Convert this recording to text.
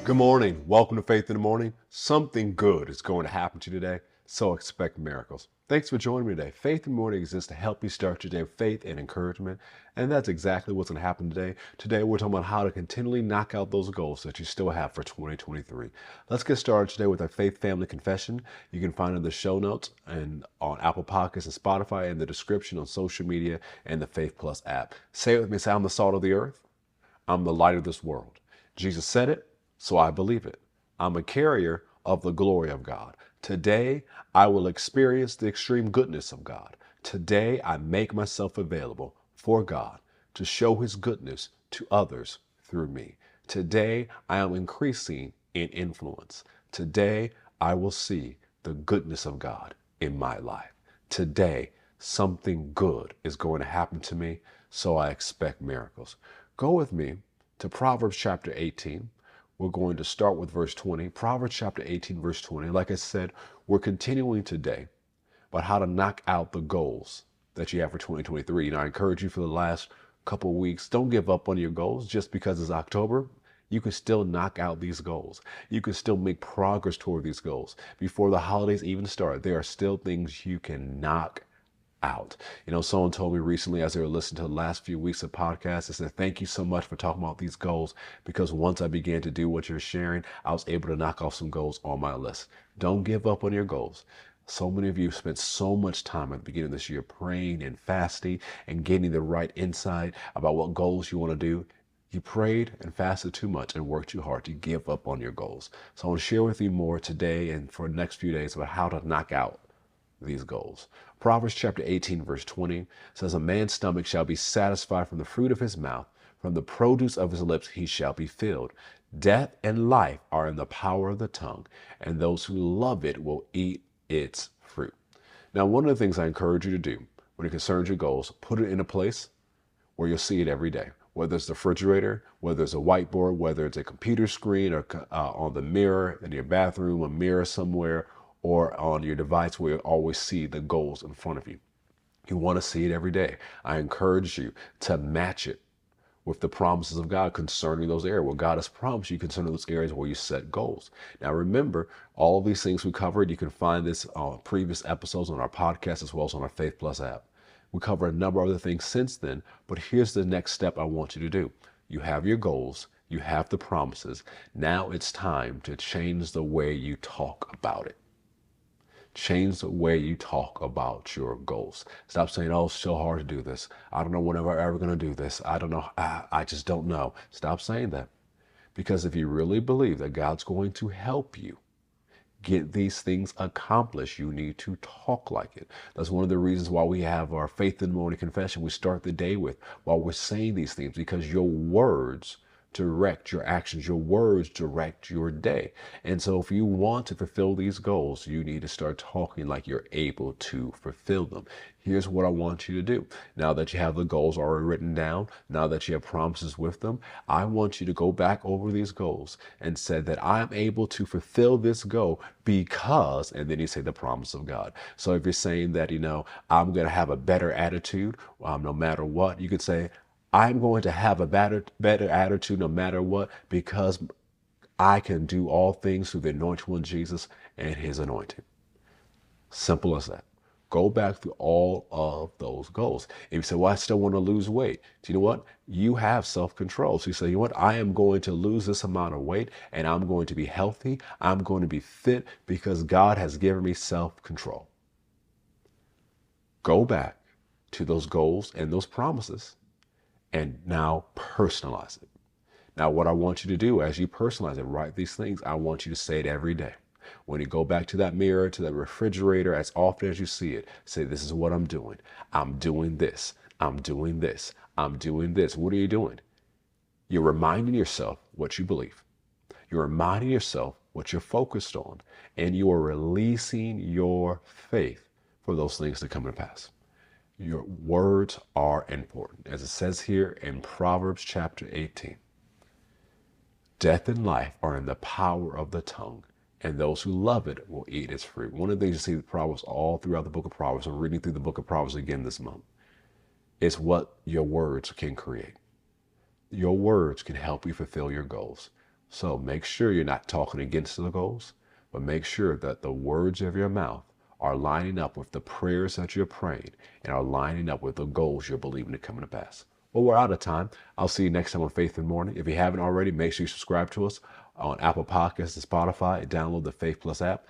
Good morning. Welcome to Faith in the Morning. Something good is going to happen to you today, so expect miracles. Thanks for joining me today. Faith in the Morning exists to help you start your day with faith and encouragement, and that's exactly what's going to happen today. Today, we're talking about how to continually knock out those goals that you still have for 2023. Let's get started today with our Faith Family Confession. You can find it in the show notes and on Apple Podcasts and Spotify, in the description on social media and the Faith Plus app. Say it with me. Say, I'm the salt of the earth. I'm the light of this world. Jesus said it, so I believe it. I'm a carrier of the glory of God. Today, I will experience the extreme goodness of God. Today, I make myself available for God to show his goodness to others through me. Today, I am increasing in influence. Today, I will see the goodness of God in my life. Today, something good is going to happen to me, so I expect miracles. Go with me to Proverbs chapter 18. We're going to start with verse 20. Proverbs chapter 18, verse 20. Like I said, we're continuing today about how to knock out the goals that you have for 2023. I encourage you for the last couple of weeks, don't give up on your goals just because it's October. You can still knock out these goals. You can still make progress toward these goals. Before the holidays even start, there are still things you can knock out. Someone told me recently as they were listening to the last few weeks of podcasts, they said, thank you so much for talking about these goals, because once I began to do what you're sharing, I was able to knock off some goals on my list. Don't give up on your goals. So many of you spent so much time at the beginning of this year praying and fasting and getting the right insight about what goals you want to do. You prayed and fasted too much and worked too hard to give up on your goals. So I want to share with you more today and for the next few days about how to knock out these goals. Proverbs chapter 18, verse 20 says, a man's stomach shall be satisfied from the fruit of his mouth, from the produce of his lips he shall be filled. Death and life are in the power of the tongue, and those who love it will eat its fruit. Now, one of the things I encourage you to do when it concerns your goals, put it in a place where you'll see it every day. Whether it's the refrigerator, whether it's a whiteboard, whether it's a computer screen or on the mirror in your bathroom, a mirror somewhere, or on your device where you always see the goals in front of you. You want to see it every day. I encourage you to match it with the promises of God concerning those areas, what God has promised you concerning those areas where you set goals. Now, remember, all of these things we covered, you can find this on previous episodes on our podcast as well as on our Faith Plus app. We cover a number of other things since then, but here's the next step I want you to do. You have your goals, you have the promises. Now it's time to change the way you talk about it. Change the way you talk about your goals. Stop saying, oh, it's so hard to do this. I don't know when I'm ever going to do this. I don't know. I just don't know. Stop saying that. Because if you really believe that God's going to help you get these things accomplished, you need to talk like it. That's one of the reasons why we have our Faith in the Morning confession we start the day with while we're saying these things, because your words direct your actions. Your words direct your day. And so if you want to fulfill these goals, you need to start talking like you're able to fulfill them. Here's what I want you to do. Now that you have the goals already written down, now that you have promises with them, I want you to go back over these goals and say that I'm able to fulfill this goal because, and then you say the promise of God. So if you're saying that, I'm going to have a better attitude no matter what, you could say, I'm going to have a better attitude no matter what, because I can do all things through the anointed one, Jesus, and his anointing. Simple as that. Go back through all of those goals. If you say, well, I still want to lose weight. Do you know what? You have self-control. So you say, you know what? I am going to lose this amount of weight and I'm going to be healthy. I'm going to be fit because God has given me self-control. Go back to those goals and those promises and now personalize it. Now, what I want you to do as you personalize it, write these things, I want you to say it every day. When you go back to that mirror, to that refrigerator, as often as you see it, say, this is what I'm doing. I'm doing this. I'm doing this. I'm doing this. What are you doing? You're reminding yourself what you believe. You're reminding yourself what you're focused on, and you are releasing your faith for those things to come to pass. Your words are important. As it says here in Proverbs chapter 18, death and life are in the power of the tongue, and those who love it will eat its fruit. One of the things you see in Proverbs all throughout the book of Proverbs, I'm reading through the book of Proverbs again this month, is what your words can create. Your words can help you fulfill your goals. So make sure you're not talking against the goals, but make sure that the words of your mouth are lining up with the prayers that you're praying and are lining up with the goals you're believing to come to pass. Well, we're out of time. I'll see you next time on Faith in the Morning. If you haven't already, make sure you subscribe to us on Apple Podcasts and Spotify and download the Faith Plus app.